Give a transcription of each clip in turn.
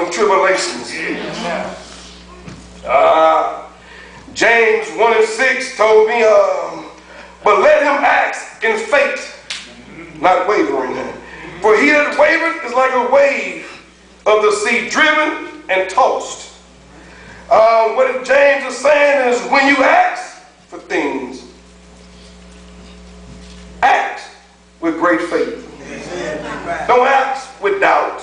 and tribulations. James 1:6 told me, but let him act in faith, not wavering. For he that wavereth is like a wave of the sea, driven and tossed. What James is saying is, when you ask for things, act with great faith. Don't ask with doubt.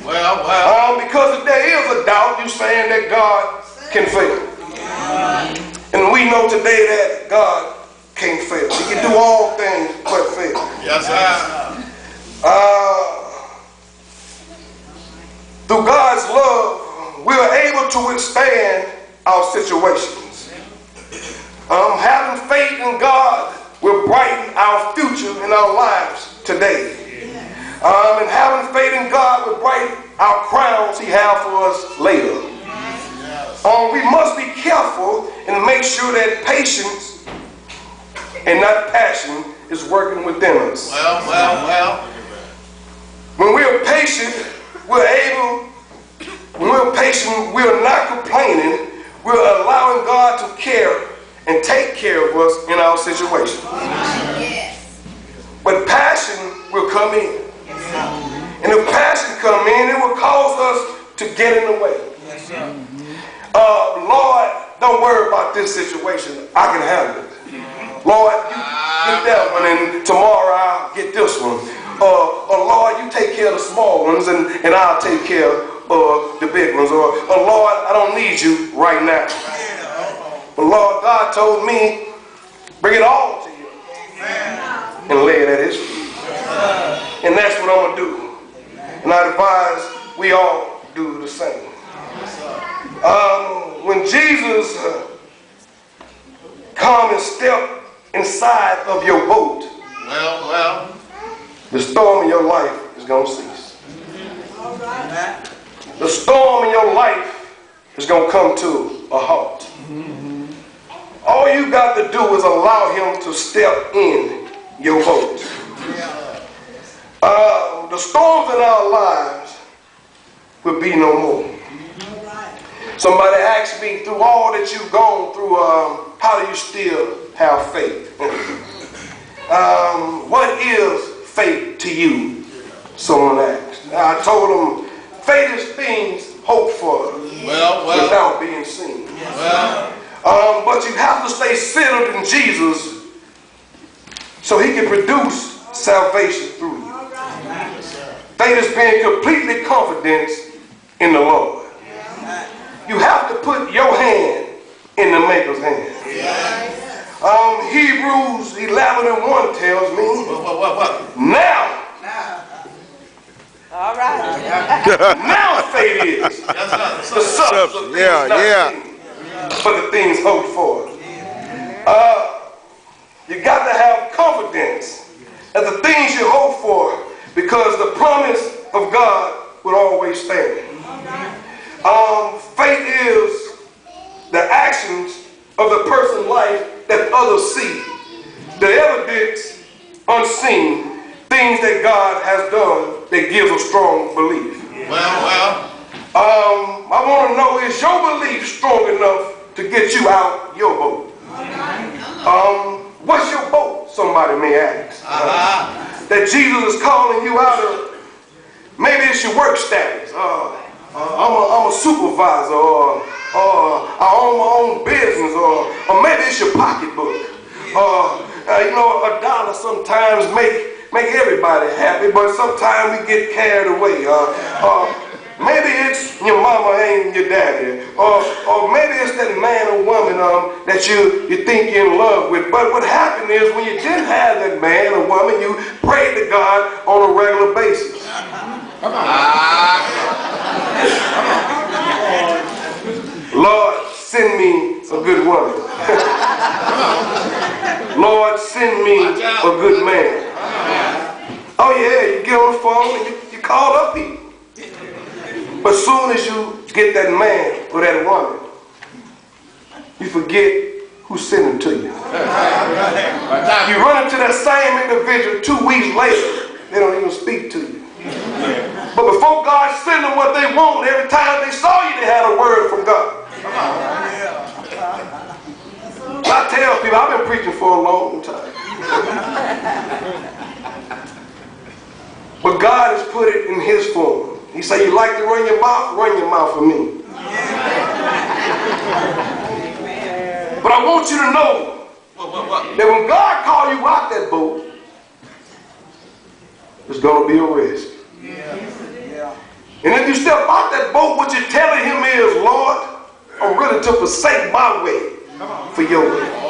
Because if there is a doubt, you're saying that God can fail. And we know today that God can't fail. He can do all things but fail. Yes, sir. Through God's love, we are able to withstand our situations. Having faith in God will brighten our future and our lives today. And having faith in God will brighten our crowns He has for us later. We must be careful and make sure that patience and not passion is working within us. When we're patient, we're not complaining. We're allowing God to care and take care of us in our situation. But passion will come in. And if passion come in, it will cause us to get in the way. Lord, don't worry about this situation. I can handle it. Lord, you get that one, and tomorrow I'll get this one. Or Lord, you take care of the small ones, and I'll take care of the big ones. Or Lord, I don't need you right now. But Lord, God told me, bring it all to you and lay it at His feet. And that's what I'm going to do. And I advise we all do the same. When Jesus come and step inside of your boat, the storm in your life is going to cease. The storm in your life is going to come to a halt. All you got to do is allow Him to step in your boat. The storms in our lives will be no more. Somebody asked me, through all that you've gone through, how do you still have faith? What is faith to you? Someone asked. I told them, faith is things hoped for without being seen. But you have to stay centered in Jesus so He can produce salvation through you. Faith is being completely confident in the Lord. You have to put your hand in the Maker's hand. Hebrews 11:1 tells me, now. All right. Now faith is the substance of things not seen, but the things hoped for. You got to have confidence that the things you hope for, because the promise of God will always stand. Faith is the actions of the person's life that others see, the evidence unseen, things that God has done that gives a strong belief. I want to know, is your belief strong enough to get you out your boat? What's your boat, somebody may ask, that Jesus is calling you out of? Maybe it's your work status. I'm a supervisor, or I own my own business, or maybe it's your pocketbook. $1 sometimes make everybody happy, but sometimes we get carried away. Maybe it's your mama and your daddy, or maybe it's that man or woman that you think you're in love with. But what happened is, when you didn't have that man or woman, you prayed to God on a regular basis. Lord, send me a good woman. Lord, send me a good man. Oh yeah, you get on the phone and you call up people. But as soon as you get that man or that woman, you forget who sent him to you. You run into that same individual 2 weeks later, they don't even speak to you. But before God sent them what they want, every time they saw you, they had a word from God. I tell people, I've been preaching for a long time. But God has put it in his form. He said, you like to run your mouth for me. But I want you to know that when God called you out that boat, there's going to be a risk. And if you step out that boat, what you're telling him is, Lord, I'm ready to forsake my way for your way.